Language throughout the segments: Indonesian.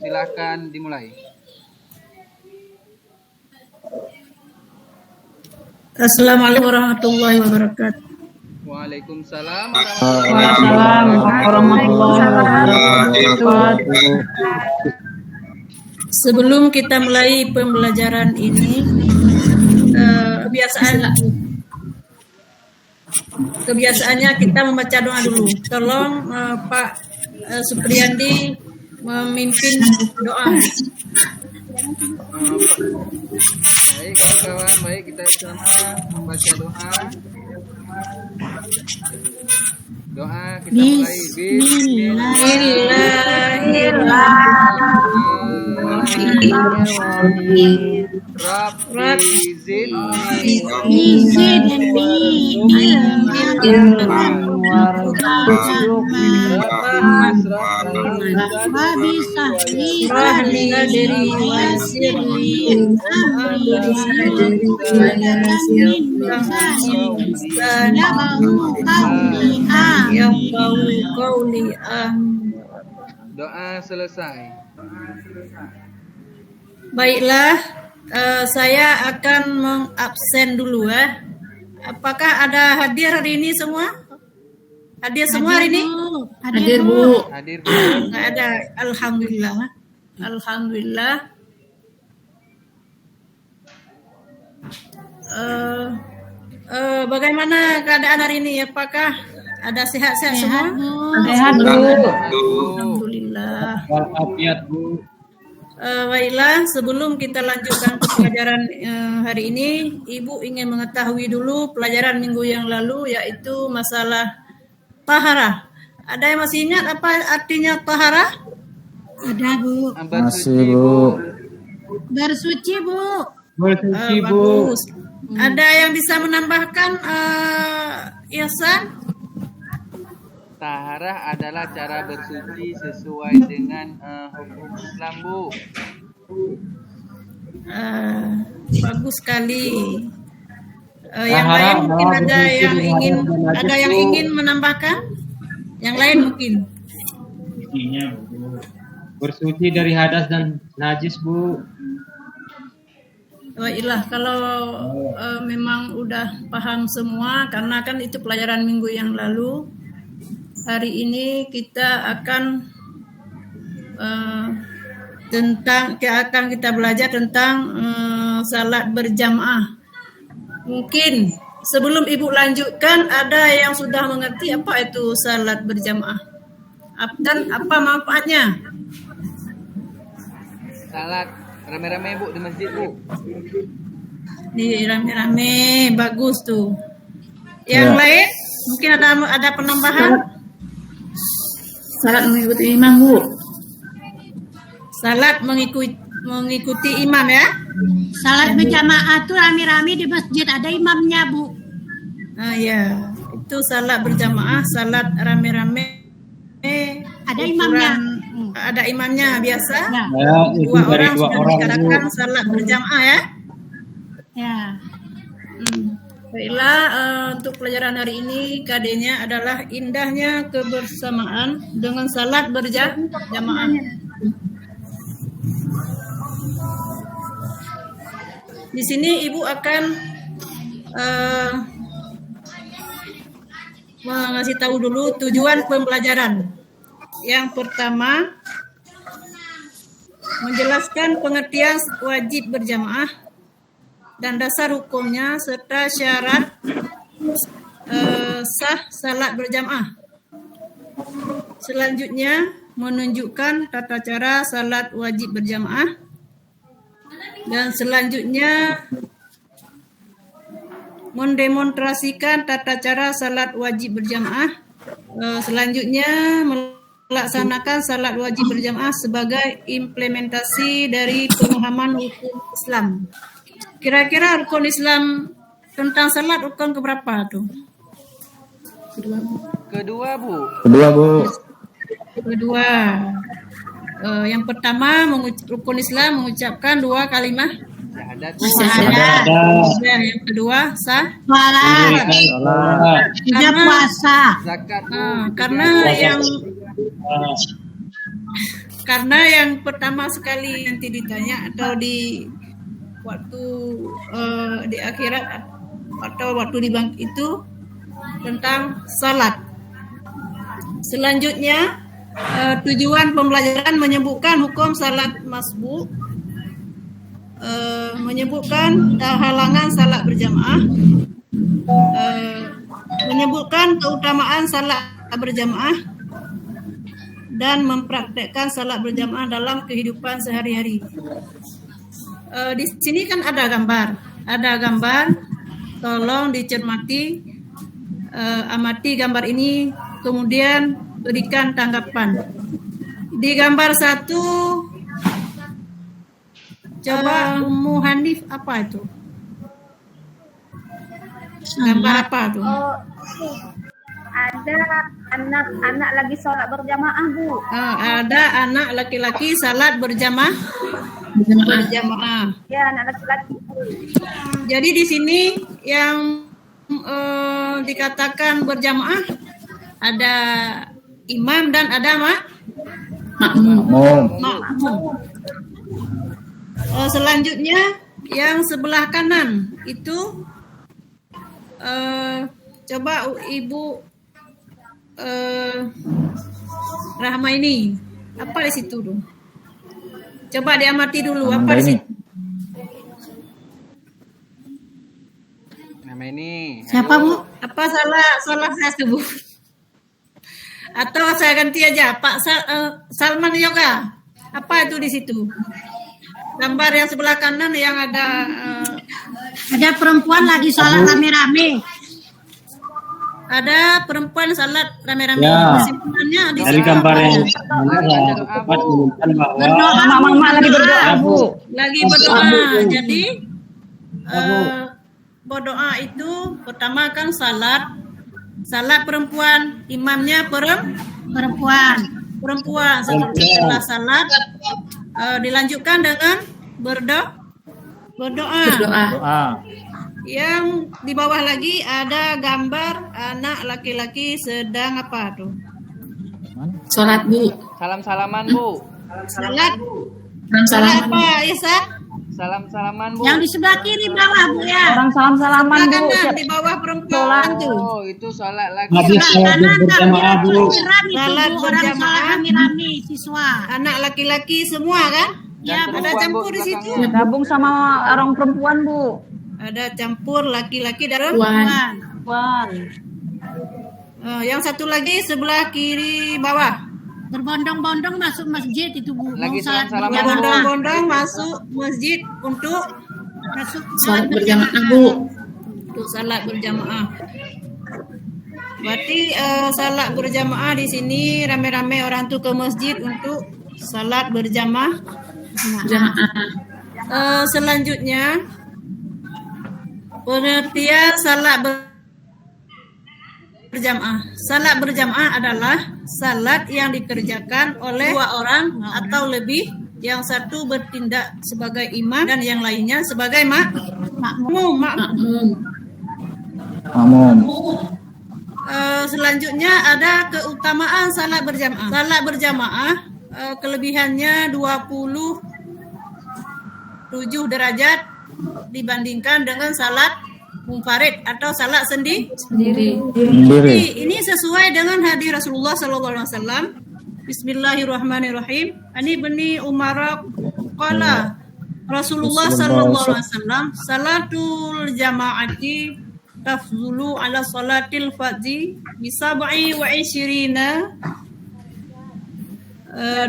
Silakan dimulai. Assalamualaikum warahmatullahi wabarakatuh. Waalaikumsalam warahmatullahi wabarakatuh. Sebelum kita mulai pembelajaran ini, kebiasaannya kita membaca doa dulu. Tolong Pak Supriyandi memimpin doa. Baik kawan-kawan, baik kita bersama membaca doa. Doa kita mulai. Bismillahirrahmanirrahim. Rabbi zidni Doa selesai. Baiklah, saya akan mengabsen dulu ya. Apakah ada hadir hari ini semua? Hadir semua hari ini? Hadir Bu. Hadir Bu. Nggak ada. Alhamdulillah. Alhamdulillah. Bagaimana keadaan hari ini? Apakah ada sehat-sehat semua? Sehat Bu. Alhamdulillah. Walafiat Bu. Baiklah, sebelum kita lanjutkan ke pelajaran hari ini, Ibu ingin mengetahui dulu pelajaran minggu yang lalu, yaitu masalah taharah. Ada yang masih ingat apa artinya taharah? Ada Bu. Masih Bu. Bersuci Bu. Bersuci Bu. Bagus. Ada yang bisa menambahkan Ihsan? Taharah adalah cara bersuci sesuai dengan hukum Islam, Bu. Bagus sekali. Yang lain mungkin ada yang ingin menambahkan? Yang lain mungkin. Intinya Bu. Bersuci dari hadas dan najis Bu. Baiklah, kalau memang udah paham semua, karena kan itu pelajaran minggu yang lalu. Hari ini kita akan kita belajar tentang salat berjamaah. Mungkin sebelum Ibu lanjutkan, ada yang sudah mengerti apa itu salat berjamaah dan apa manfaatnya? Salat rame-rame Bu di masjid Bu. Di rame-rame, bagus tuh. Yang lain mungkin ada penambahan? Salat mengikuti imam Bu. Salat mengikuti imam ya? Salat berjamaah tuh rame-rame di masjid, ada imamnya Bu. Ya, itu salat berjamaah, salat rame-rame. Ada imamnya. Ada imamnya biasa. Ya, Dua orang sudah dikatakan salat berjamaah ya? Ya. Baiklah, untuk pelajaran hari ini KD-nya adalah indahnya kebersamaan dengan salat berjamaah. Di sini Ibu akan mengasih tahu dulu tujuan pembelajaran. Yang pertama, menjelaskan pengertian wajib berjamaah dan dasar hukumnya serta syarat sah salat berjamaah. Selanjutnya, menunjukkan tata cara salat wajib berjamaah. Dan selanjutnya, mendemonstrasikan tata cara salat wajib berjamaah. Selanjutnya, melaksanakan salat wajib berjamaah sebagai implementasi dari pemahaman hukum Islam. Kira-kira rukun Islam tentang salat rukun keberapa tuh? Kedua Bu. Kedua. Yang pertama rukun Islam mengucapkan dua kalimat syahadat. Yang kedua sah Salat. Juga puasa. Zakat. Karena yang Karena yang pertama sekali nanti ditanya atau di waktu di akhirat atau waktu di bangkit itu tentang salat. Selanjutnya tujuan pembelajaran menyebutkan hukum salat masbuk, menyebutkan halangan salat berjamaah, menyebutkan keutamaan salat berjamaah, dan mempraktekkan salat berjamaah dalam kehidupan sehari-hari. Di sini kan ada gambar, tolong dicermati, amati gambar ini, kemudian berikan tanggapan. Di gambar 1, coba Ummu Hanif, apa itu? Gambar apa tuh? Oh, ada anak-anak lagi sholat berjamaah, Bu. Ada anak laki-laki salat berjamaah. Ya, anak laki-laki. Jadi di sini yang dikatakan berjamaah ada imam dan ada makmum. Selanjutnya yang sebelah kanan itu coba Ibu Rahma ini apa di situ tuh? Coba diamati dulu apa di situ. Nama ini. Siapa, Bu? Apa salah saya sebut? Atau saya ganti aja Pak Salman Yoga. Apa itu di situ? Gambar yang sebelah kanan yang ada perempuan lagi sholat rame-rame. ada perempuan salat rame-rame. Ya. Kesimpulannya di Dari gambar yang dapat menunjukkan bahwa Mama lagi berdoa, Bu. lagi berdoa. Jadi berdoa itu pertama kan salat perempuan, imamnya perempuan. Setelah salat dilanjutkan dengan berdoa. Yang di bawah lagi ada gambar anak laki-laki sedang apa tuh? Sholat, Bu. Salam-salaman, Bu. Salat apa, Isa? Salam-salaman, Bu. Yang di sebelah kiri bawah, Bu, ya. Orang salam-salaman, Bu. Kanan di bawah perempuan tuh. Oh, itu sholat lagi. habis sholat berjamaah, Bu. Salat Orang sholat berjamaah. rame-rame, siswa. Anak laki-laki semua kan? Ya, Bu. Ada campur di situ. Gabung sama orang perempuan, Bu. Ada campur laki-laki dan Perempuan. Perempuan. yang satu lagi sebelah kiri bawah. Berbondong-bondong masuk masjid itu, Bu. Lagi Mau sholat salam-salaman. Yang berjamaah. bondong-bondong masuk masjid untuk Masuk sholat berjamaah, Bu. salat berjamaah. Berarti salat berjamaah di sini rame-rame orang tuh ke masjid untuk salat berjamaah. Selanjutnya pengertian salat berjamaah. Salat berjamaah adalah salat yang dikerjakan oleh dua orang atau lebih, yang satu bertindak sebagai imam dan yang lainnya sebagai makmum. Selanjutnya ada keutamaan salat berjamaah. Salat berjamaah kelebihannya 27 derajat dibandingkan dengan salat munfarid atau salat sendiri. Jadi, ini sesuai dengan hadis Rasulullah SAW. Bismillahirrahmanirrahim. Ani bani Umar qala Rasulullah SAW, salatul jamaati tafzulu ala salatil fardhi bi 27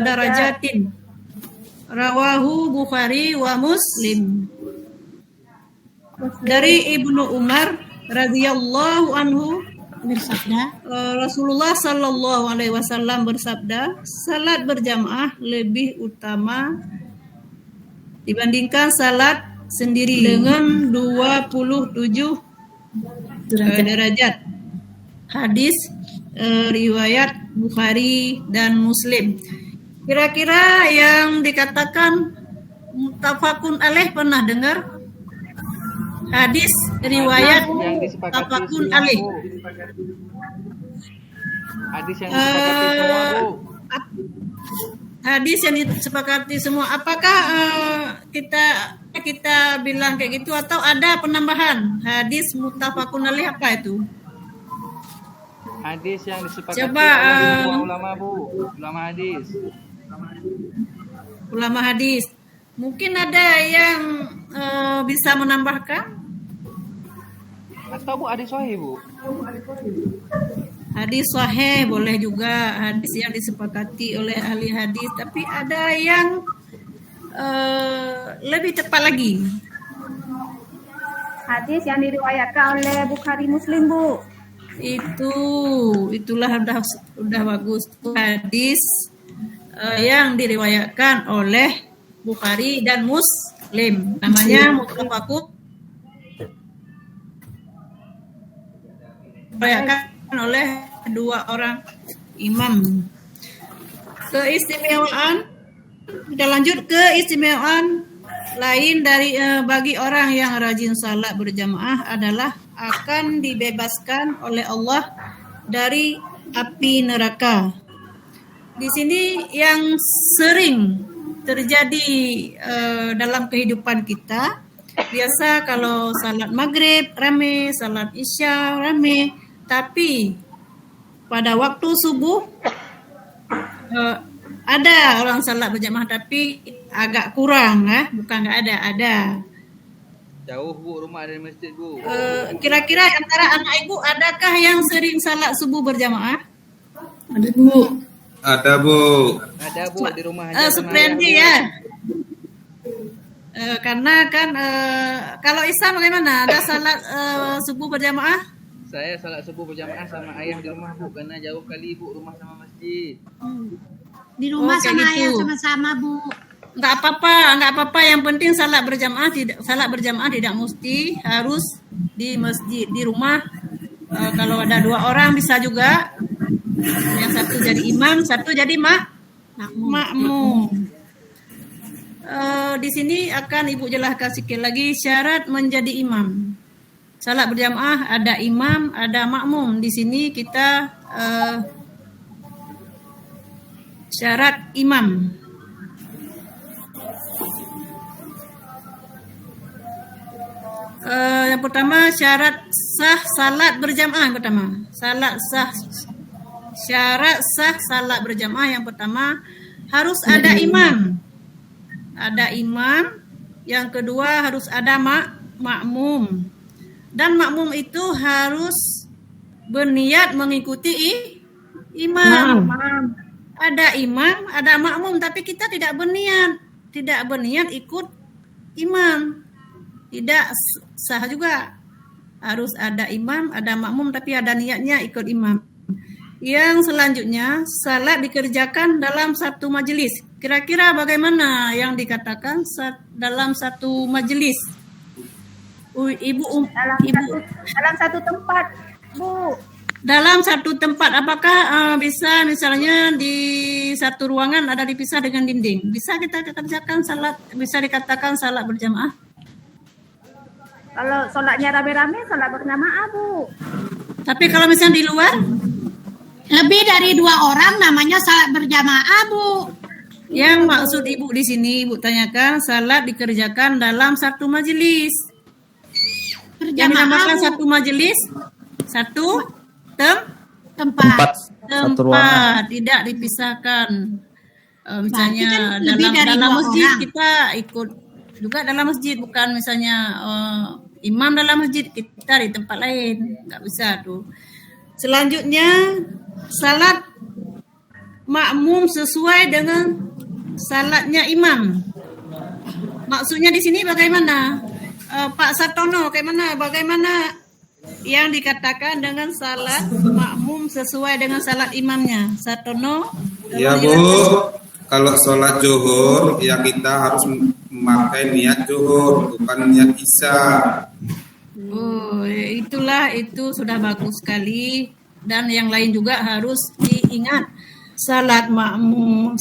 darajatin. Rawahu Bukhari wa Muslim. Dari Ibnu Umar radhiyallahu anhu bersabda, Rasulullah sallallahu alaihi wasallam bersabda, salat berjamaah lebih utama dibandingkan salat sendiri dengan 27 derajat. Hadis riwayat Bukhari dan Muslim. Kira-kira yang dikatakan muttafaqun alaih pernah dengar? Hadis riwayat Yang disepakati muttafaqun semua, alaih. Bu. Hadis yang disepakati semua, Bu. hadis yang disepakati semua. Apakah kita bilang kayak gitu atau ada penambahan hadis muttafaqun alaih, apa itu? Hadis yang disepakati Coba, oleh semua ulama, Bu. Ulama hadis. Ulama hadis. Mungkin ada yang bisa menambahkan? Atau Bu hadis sahih, Bu? Hadis sahih boleh juga, hadis yang disepakati oleh ahli hadis. Tapi ada yang lebih tepat lagi. Hadis yang diriwayatkan oleh Bukhari Muslim, Bu. Itulah udah bagus. Hadis yang diriwayatkan oleh Bukhari dan Muslim, namanya muttafaqun diriwayatkan oleh dua orang imam. Keistimewaan, kita lanjut ke istimewaan lain dari bagi orang yang rajin salat berjamaah adalah akan dibebaskan oleh Allah dari api neraka. Di sini yang sering terjadi dalam kehidupan kita, biasa kalau salat maghrib rame, salat isya rame, tapi pada waktu subuh ada orang salat berjamaah tapi agak kurang, bukan nggak ada. Jauh, Bu, rumah dari masjid, Bu. Kira-kira antara anak ibu adakah yang sering salat subuh berjamaah? Ada, Bu. Ada, Bu, di rumah aja. Supriyandi ya. Karena kan kalau Isa bagaimana? Ada salat subuh berjamaah? Saya salat subuh berjamaah sama ayah di rumah, Bu, karena jauh kali, Bu, rumah sama masjid. Di rumah kayak sama gitu. ayah sama-sama, Bu. Enggak apa-apa, yang penting salat berjamaah tidak mesti harus di masjid, di rumah. Kalau ada dua orang bisa juga. Yang satu jadi imam, satu jadi makmum. Di sini akan Ibu jelaskan sikit lagi syarat menjadi imam. Salat berjamaah ada imam, ada makmum. Di sini kita syarat imam. Yang pertama syarat sah salat berjamaah yang pertama. Syarat sah salat berjamaah yang pertama harus ada imam. Ada imam. Yang kedua harus ada makmum. Dan makmum itu harus berniat mengikuti imam. Ada imam, ada makmum, tapi kita tidak berniat ikut imam. Tidak sah juga. Harus ada imam, ada makmum, tapi ada niatnya ikut imam. Yang selanjutnya, salat dikerjakan dalam satu majelis. Kira-kira bagaimana yang dikatakan dalam satu majelis? Ibu. Dalam satu tempat, Bu. Dalam satu tempat, apakah bisa misalnya di satu ruangan ada dipisah dengan dinding? Bisa kita kerjakan salat, bisa dikatakan salat berjamaah? Kalau sholatnya rame-rame, sholat berjamaah, Bu. Tapi kalau misalnya di luar? Lebih dari 2 orang namanya salat berjamaah, Bu. Yang maksud Ibu di sini, Ibu tanyakan salat dikerjakan dalam satu majelis. Yang dinamakan satu majelis, satu tempat. Tidak dipisahkan. Misalnya dalam masjid orang. Kita ikut juga dalam masjid, bukan misalnya imam dalam masjid, kita di tempat lain, nggak bisa tuh. Selanjutnya salat makmum sesuai dengan salatnya imam. Maksudnya di sini bagaimana? Pak Sartono, bagaimana yang dikatakan dengan salat makmum sesuai dengan salat imamnya? Sartono? Ya, Bu. Kalau sholat zuhur, ya kita harus memakai niat zuhur, bukan niat isya. Oh, itu sudah bagus sekali. Dan yang lain juga harus diingat. Salat makmum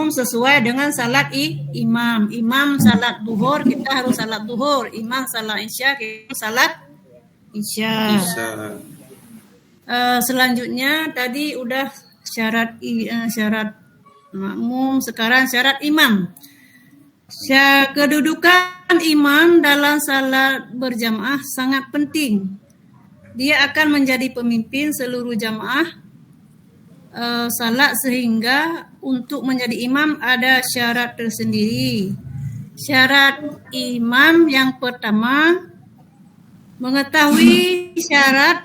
sesuai dengan salat imam. Imam salat duhur, kita harus salat duhur. Imam salat isya, kita salat isya. Selanjutnya tadi udah syarat makmum, sekarang syarat imam. Kedudukan imam dalam salat berjamaah sangat penting. Dia akan menjadi pemimpin seluruh jamaah salat, sehingga untuk menjadi imam ada syarat tersendiri. Syarat imam yang pertama, mengetahui syarat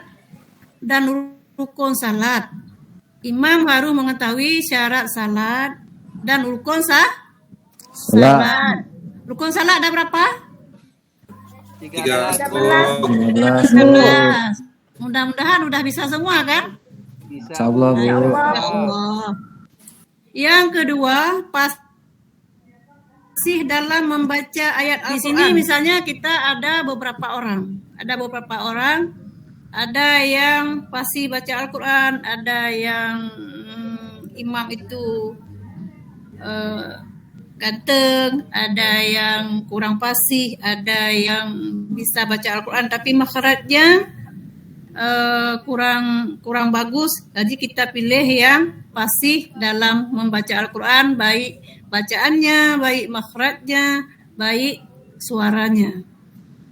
dan rukun salat. Imam harus mengetahui syarat salat dan rukun salat. Rukun salat ada berapa? 13. Mudah-mudahan udah bisa semua kan? Bisa. Insyaallah, Bu. Allah. Yang kedua, fasih dalam membaca ayat Al-Quran. Di sini misalnya kita ada beberapa orang. Ada yang fasih baca Al-Quran, ada yang imam itu ganteng, ada yang kurang fasih, ada yang bisa baca Al-Quran tapi makhrajnya kurang bagus. Jadi kita pilih yang fasih dalam membaca Al-Quran, baik bacaannya, baik makhrajnya, baik suaranya.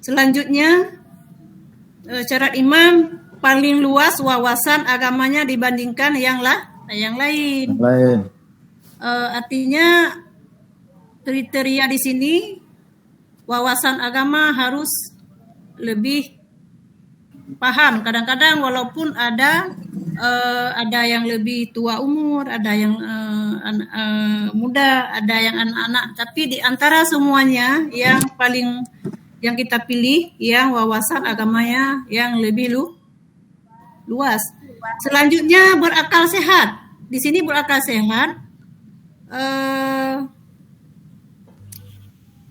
Selanjutnya, syarat imam paling luas wawasan agamanya dibandingkan yang lain. Artinya kriteria di sini wawasan agama harus lebih paham. Kadang-kadang walaupun ada yang lebih tua umur, ada yang muda, ada yang anak-anak, tapi di antara semuanya yang kita pilih yang wawasan agamanya yang lebih luas. Selanjutnya berakal sehat. Di sini berakal sehat.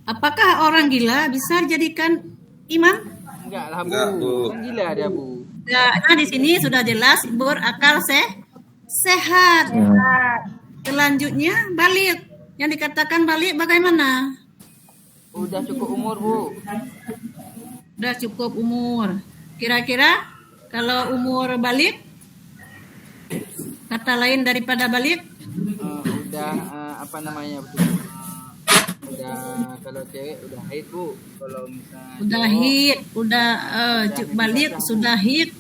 Apakah orang gila bisa dijadikan imam? Enggak lah, Enggak, Bu. Bu. Kan gila dia, Bu. Nah, di sini sudah jelas berakal sehat. Selanjutnya balik. Yang dikatakan balik bagaimana? Udah cukup umur, Bu. Udah cukup umur. Kira-kira kalau umur balik, kata lain daripada balik? Udah apa namanya, Bu? Udah, kalau cewek udah haid, Bu. Kalau misalnya Udah hid, balik sudah hid,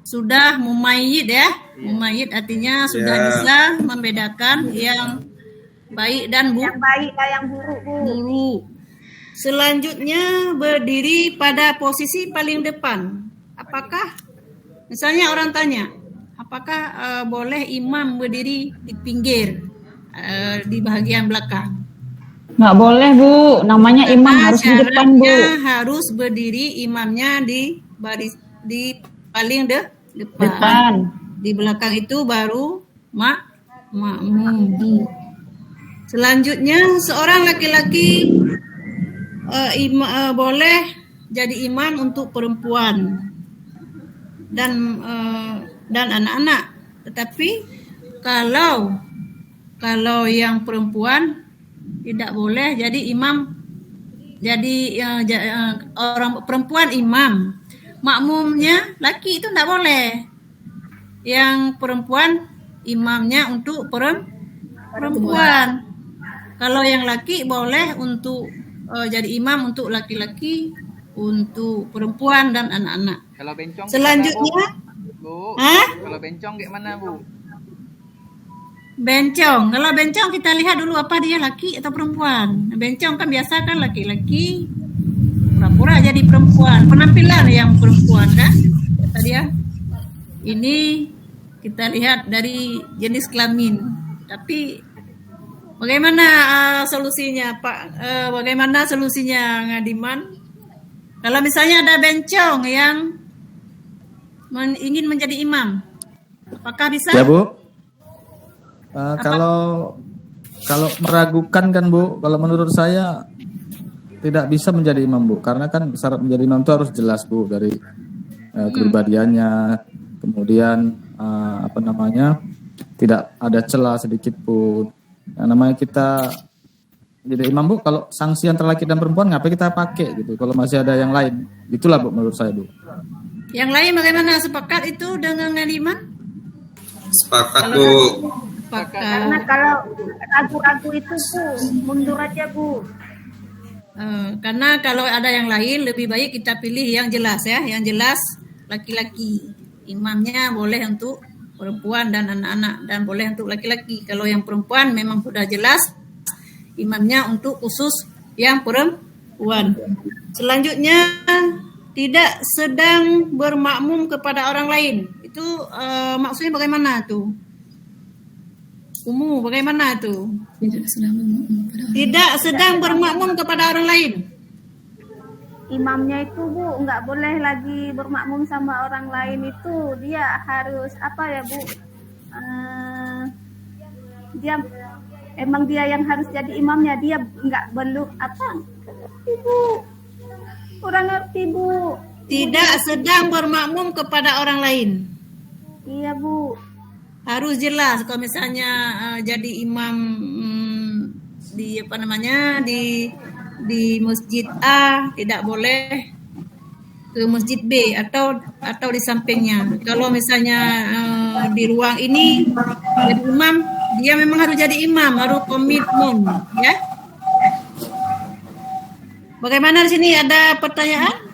sudah mumayyid ya. Mumayyid artinya sudah bisa membedakan yang baik dan Yang baik dan yang buruk, Bu. buruk. Selanjutnya berdiri pada posisi paling depan. Apakah misalnya orang tanya, apakah boleh imam berdiri di pinggir di bagian belakang? Nggak boleh, Bu. Namanya imam harus di depan, Bu. Syaratnya harus berdiri imamnya di paling depan. Di belakang itu baru makmum. Selanjutnya seorang laki-laki boleh jadi imam untuk perempuan dan anak-anak. Tetapi kalau yang perempuan tidak boleh jadi imam, orang perempuan imam, makmumnya laki itu tidak boleh. Yang perempuan imamnya untuk perempuan. Kalau yang laki boleh untuk jadi imam untuk laki-laki, untuk perempuan dan anak-anak. kalau bencong Selanjutnya, Bu. Hah? Kalau bencong gimana, Bu? Bencong. Kalau bencong kita lihat dulu apa dia laki atau perempuan. Bencong kan biasa kan laki-laki pura-pura jadi perempuan. Penampilan yang perempuan kan. Kata dia. Ini kita lihat dari jenis kelamin. Tapi bagaimana solusinya, Pak? Bagaimana solusinya, Ngadiman? Kalau misalnya ada bencong yang ingin menjadi imam, apakah bisa? Ya, Bu. Kalau meragukan kan, Bu, kalau menurut saya tidak bisa menjadi imam, Bu, karena kan syarat menjadi imam itu harus jelas, Bu, dari kepribadiannya, kemudian tidak ada celah sedikit pun. Yang namanya kita jadi imam, Bu, kalau sanksi antara laki dan perempuan ngapain kita pakai gitu, kalau masih ada yang lain. Itulah, Bu, menurut saya, Bu. Yang lain bagaimana, sepakat itu dengan Ngadiman? Sepakat Bu. Karena kalau ragu-ragu itu Bu, mundur aja Bu. Karena kalau ada yang lain lebih baik kita pilih yang jelas ya, yang jelas laki-laki. Imamnya boleh untuk perempuan dan anak-anak dan boleh untuk laki-laki. Kalau yang perempuan memang sudah jelas imamnya untuk khusus yang perempuan. Selanjutnya tidak sedang bermakmum kepada orang lain. Itu maksudnya bagaimana tuh? Bagaimana tuh? Tidak sedang bermakmum kepada orang lain. Imamnya itu Bu nggak boleh lagi bermakmum sama orang lain itu, dia harus apa ya Bu? Dia yang harus jadi imamnya, dia nggak belum apa? Ibu kurang ngerti Bu. Tidak sedang bermakmum kepada orang lain. Iya Bu. Harus jelas kalau misalnya jadi imam di di masjid A tidak boleh ke masjid B atau di sampingnya. Kalau misalnya di ruang ini jadi imam, dia memang harus jadi imam, harus komitmen ya. Bagaimana di sini ada pertanyaan?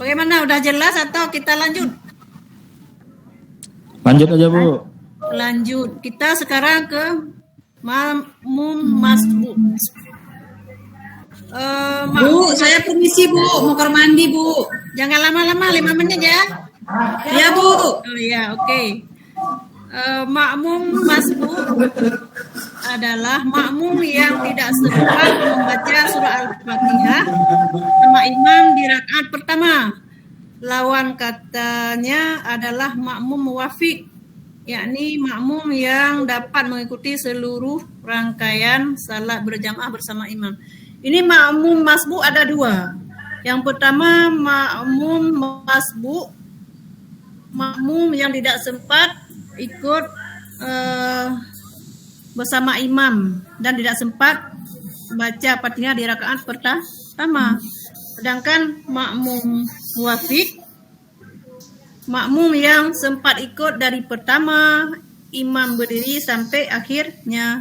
Bagaimana, udah jelas atau kita lanjut? Lanjut aja Bu. Lanjut. Kita sekarang ke makmum masbuk. Bu, saya permisi Bu, mau kamar mandi Bu. Jangan lama-lama, 5 menit ya. Ya Bu. Oh ya, oke. Makmum masbuk adalah makmum yang tidak sempat membaca surah Al-Fatihah sama imam di rakaat pertama. Lawan katanya adalah makmum muwafiq, yakni makmum yang dapat mengikuti seluruh rangkaian salat berjamaah bersama imam. Ini makmum masbuk ada 2. Yang pertama makmum masbuk, makmum yang tidak sempat ikut bersama imam dan tidak sempat baca Fatihah di rakaat pertama. Sedangkan makmum muwafiq, makmum yang sempat ikut dari pertama imam berdiri sampai akhirnya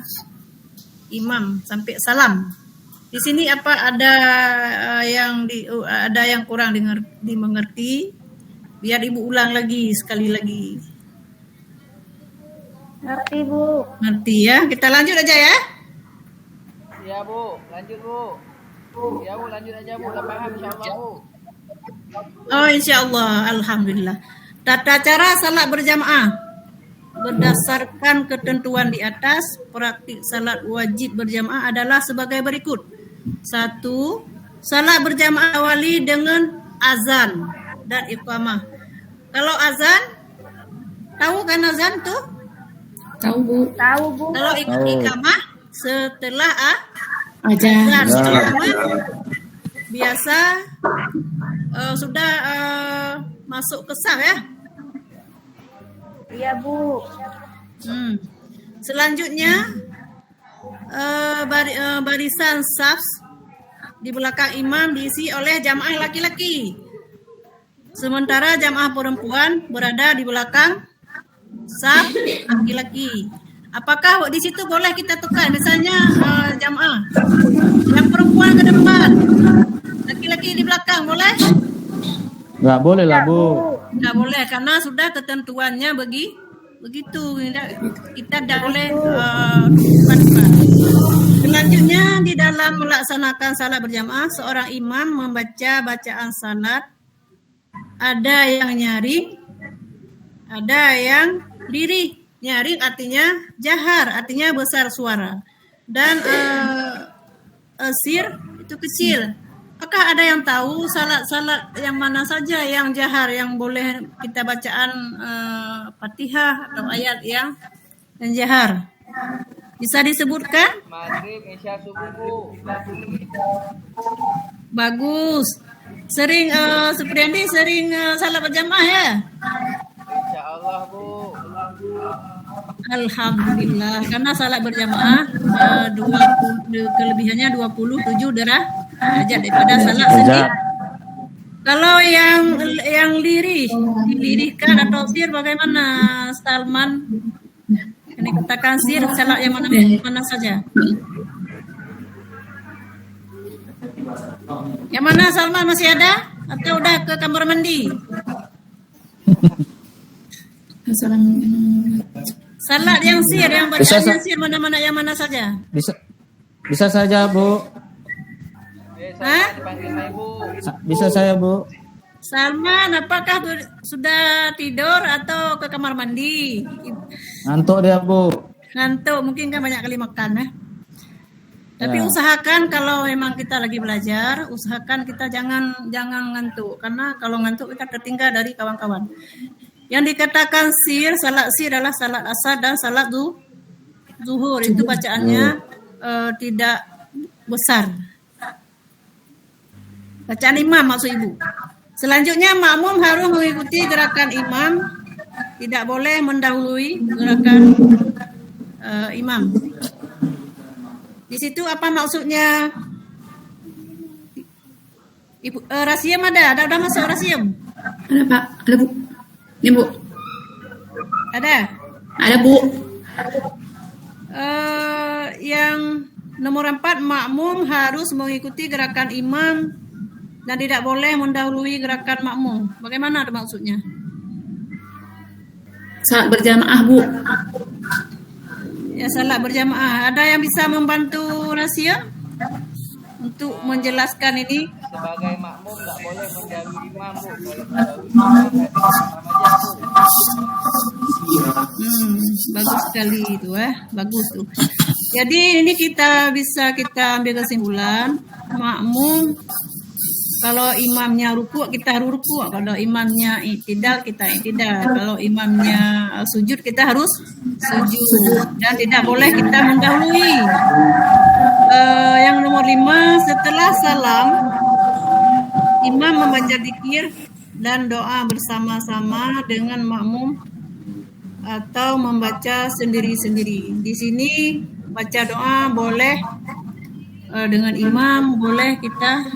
imam sampai salam. Di sini apa ada yang kurang dimengerti? Biar Ibu ulang lagi sekali lagi. Ngerti Bu. Ngerti ya? Kita lanjut aja ya. Ya Bu, lanjut Bu. Ya Bu, lanjut aja Bu. Udah paham insyaallah Bu. Oh insyaallah, alhamdulillah. Tata cara salat berjamaah berdasarkan ketentuan di atas, praktik salat wajib berjamaah adalah sebagai berikut. 1. Salat berjamaah awali dengan azan dan iqamah. Kalau azan, tahu kan azan tuh? Tahu Bu. Tahu Bu. Kalau iqamah setelah Azan. Biasa sudah masuk ke saf ya. Iya Bu. Selanjutnya barisan saf di belakang imam diisi oleh jamaah laki-laki, sementara jamaah perempuan berada di belakang saf laki-laki. Apakah di situ boleh kita tukar, misalnya jamaah yang perempuan ke depan, laki-laki di belakang, boleh? Nggak boleh lah Bu. Nggak boleh karena sudah ketentuannya begitu. Kita tidak boleh tukar. Selanjutnya di dalam melaksanakan salat berjamaah, seorang imam membaca bacaan salat. Ada yang nyaring, ada yang lirih. Nyaring artinya jahar, artinya besar suara. Dan sir itu kecil. Apakah ada yang tahu salat-salat yang mana saja yang jahar, yang boleh kita bacaan Fatihah atau ayat yang jahar? Bisa disebutkan? Maghrib, Isya, subuh Bu. Bagus. Sering Supriyandi sering salat berjamaah ya? Insyaallah Bu. Alhamdulillah, karena salat berjamaah kelebihannya 27 derajat daripada salat Kalau yang dilirihkan atau sir bagaimana Salman? Ini katakan sir salat yang mana saja? Yang mana Salman, masih ada atau udah ke kamar mandi? Salat yang sir, yang bacaannya sir mana yang mana saja? Bisa saja, Bu. Hah? Bisa saya, Bu. Salman, apakah sudah tidur atau ke kamar mandi? Ngantuk dia, Bu. Ngantuk, mungkin kan banyak kali makan ya. Tapi usahakan kalau memang kita lagi belajar, usahakan kita jangan ngantuk, karena kalau ngantuk kita tertinggal dari kawan-kawan. Yang dikatakan salat sir adalah salat asar dan salat zuhur. Itu bacaannya tidak besar. Bacaan imam maksud ibu. Selanjutnya makmum harus mengikuti gerakan imam, tidak boleh mendahului gerakan imam. Di situ apa maksudnya? Ibu Rasiem ada udah masuk Rasiem? Ada Pak, ada Bu. Ini Bu. Ada? Ada Bu. Yang nomor 4, makmum harus mengikuti gerakan imam dan tidak boleh mendahului gerakan makmum. Bagaimana ada maksudnya? Salat berjamaah Bu. Ya, salat berjamaah. Ada yang bisa membantu Rasia untuk menjelaskan ini? Sebagai makmum nggak boleh mendahului imam, Bu. Boleh mendahului Bagus sekali itu bagus tuh. Jadi ini kita ambil kesimpulan, makmum kalau imamnya ruku kita harus ruku, kalau imamnya i'tidal kita i'tidal, kalau imamnya sujud kita harus sujud, dan tidak boleh kita mendahului. Yang nomor 5, setelah salam imam membaca zikir dan doa bersama-sama dengan makmum atau membaca sendiri-sendiri. Di sini baca doa boleh dengan imam, boleh kita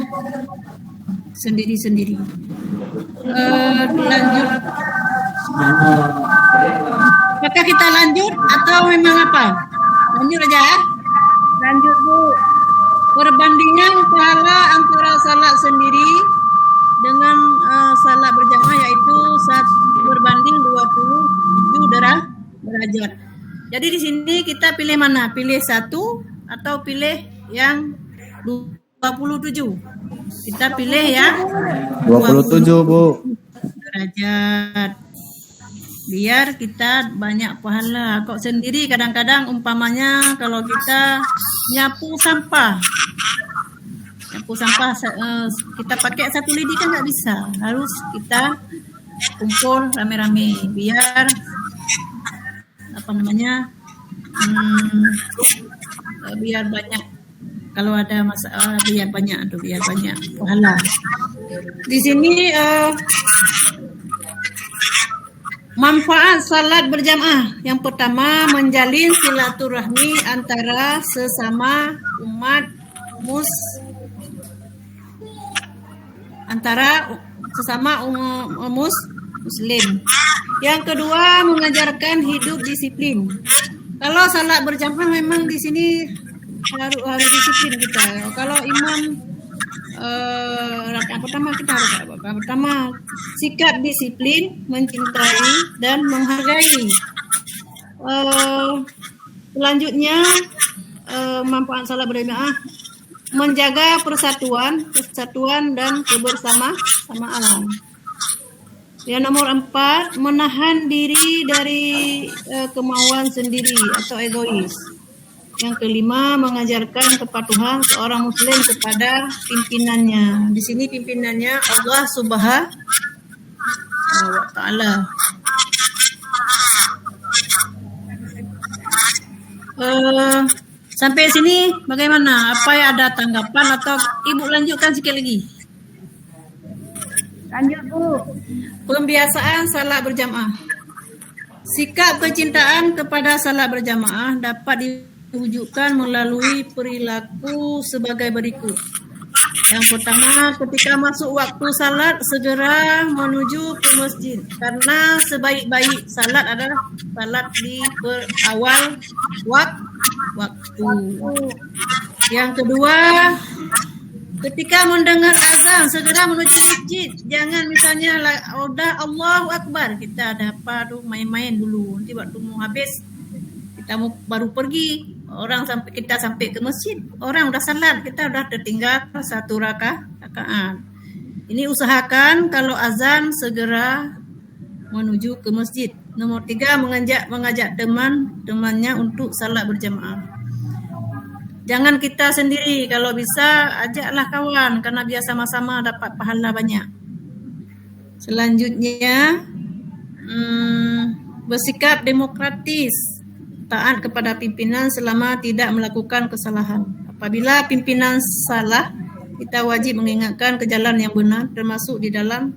sendiri-sendiri. Lanjut. Apakah kita lanjut atau memang apa? Lanjut aja ya. Lanjut Bu. Perbandingan pahala antara salat sendiri dengan salat berjamaah yaitu berbanding 27 derajat. Jadi di sini kita pilih mana? Pilih 1 atau pilih yang 27? Kita pilih ya 27, Bu. derajat. Biar kita banyak pahala. Kok sendiri kadang-kadang umpamanya kalau kita nyapu sampah kita pakai satu lidi kan nggak bisa. Harus kita kumpul rame-rame biar biar banyak. Kalau ada masalah biar banyak pahala. Di sini manfaat salat berjamaah. Yang pertama, menjalin silaturahmi antara sesama umat muslim. Yang kedua, mengajarkan hidup disiplin. Kalau salat berjamaah memang di sini harus disiplin kita. Kalau imam rakaat pertama kita harus pertama sikap disiplin, mencintai dan menghargai. Selanjutnya manfaat salat berjamaah menjaga persatuan dan kebersamaan. Yang nomor 4, menahan diri dari kemauan sendiri atau egois. Yang kelima, mengajarkan kepatuhan seorang muslim kepada pimpinannya. Di sini pimpinannya Allah Subhanahu wa Ta'ala. Sampai sini bagaimana? Apa ya, ada tanggapan atau Ibu lanjutkan sedikit lagi? Lanjut Bu. Pembiasaan salat berjamaah. Sikap kecintaan kepada salat berjamaah dapat diwujudkan melalui perilaku sebagai berikut. Yang pertama, ketika masuk waktu salat segera menuju ke masjid karena sebaik-baik salat adalah salat di awal waktu. Yang kedua, ketika mendengar azan segera menuju masjid. Jangan misalnya udah Allahu Akbar, kita ada apa tuh main-main dulu. Nanti waktu mau habis kita mau baru pergi. Kita sampai ke masjid, orang udah salat, kita udah tertinggal 1 rakaat. Ini usahakan kalau azan segera menuju ke masjid. Nomor 3, mengajak teman-temannya untuk salat berjamaah. Jangan kita sendiri, kalau bisa ajaklah kawan karena biar sama-sama dapat pahala banyak. Selanjutnya, bersikap demokratis. Taat kepada pimpinan selama tidak melakukan kesalahan. Apabila pimpinan salah, kita wajib mengingatkan ke jalan yang benar, termasuk di dalam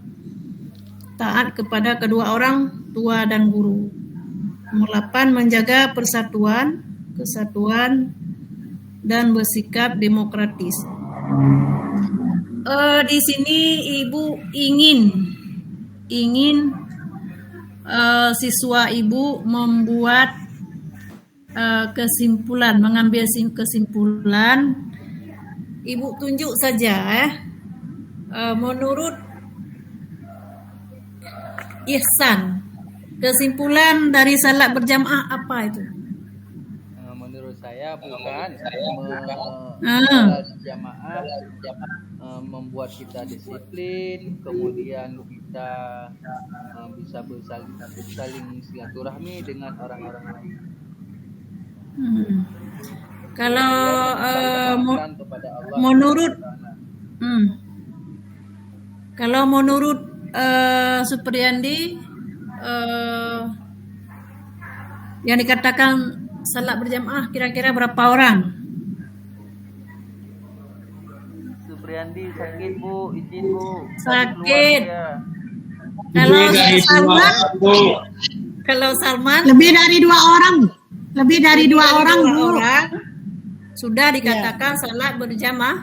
taat kepada kedua orang tua dan guru. Nomor 8, menjaga persatuan, kesatuan, dan bersikap demokratis. Di sini Ibu ingin siswa Ibu membuat mengambil kesimpulan. Ibu tunjuk saja menurut Ihsan, kesimpulan dari salat berjamaah apa itu? Menurut saya bukan jamaah membuat kita disiplin, kemudian kita bisa bersaling silaturahmi dengan orang-orang lain. Kalau menurut Supriyandi, yang dikatakan salat berjamaah kira-kira berapa orang? Supriyandi sakit Bu, izin Bu. Sakit. Kalau Salman Lebih dari 2 orang. Lebih dari 2 orang, Bu. Sudah dikatakan salat berjamaah.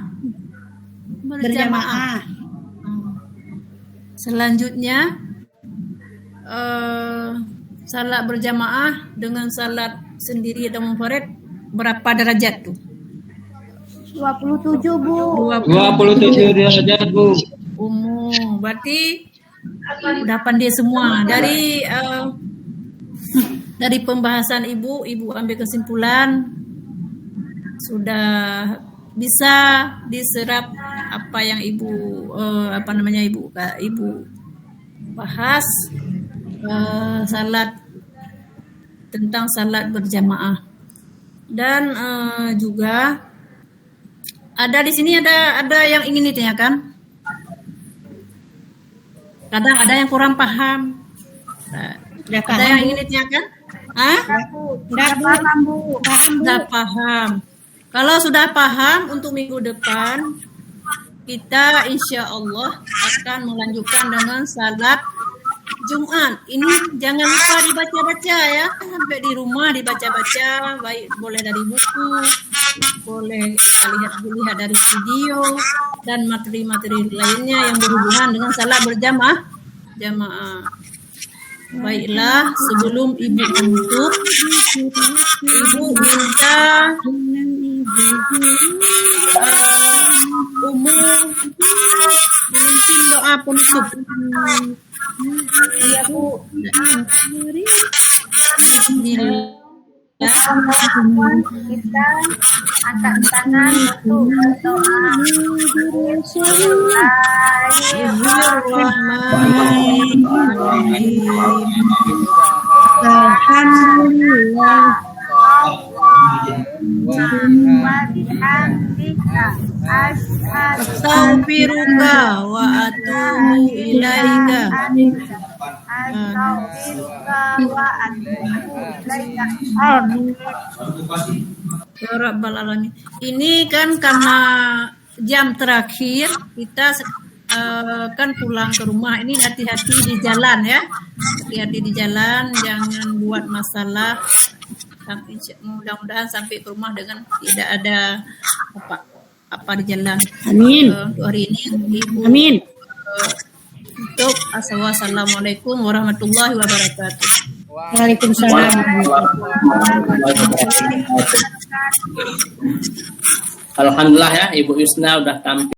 Selanjutnya salat berjamaah dengan salat sendiri atau munfarid berapa derajat tuh? 27, Bu. 27 derajat, Bu. Umum. Berarti udah pandai semua. Dari pembahasan Ibu ambil kesimpulan sudah bisa diserap apa yang Ibu bahas tentang salat berjamaah. Dan juga ada di sini ada yang ingin ditanyakan. Kadang ada yang kurang paham. Ada yang ingin ditanyakan? Sudah paham. Kalau sudah paham, untuk minggu depan kita insya Allah akan melanjutkan dengan salat Jumat. Ini jangan lupa dibaca-baca ya, sampai di rumah dibaca-baca, baik boleh dari buku, boleh dilihat dari video dan materi-materi lainnya yang berhubungan dengan salat berjamaah. Baiklah, sebelum Ibu tutup, Ibu minta doa penutup. Iya, Bu. Bismillah. Kita angkat tangan untuk berdoa. Alhamdulillah. Astaghfiruka wa atubu ilaika. Ya Rabbal Alamin. Ini kan karena jam terakhir kita kan pulang ke rumah. Ini hati-hati di jalan ya. Hati-hati di jalan, jangan buat masalah. Mudah-mudahan sampai ke rumah dengan tidak ada apa di jalan. Amin. Untuk hari ini Ibu Amin. tutup. Assalamualaikum warahmatullahi wabarakatuh. Waalaikumsalam. Alhamdulillah ya Ibu Yusna udah tampil.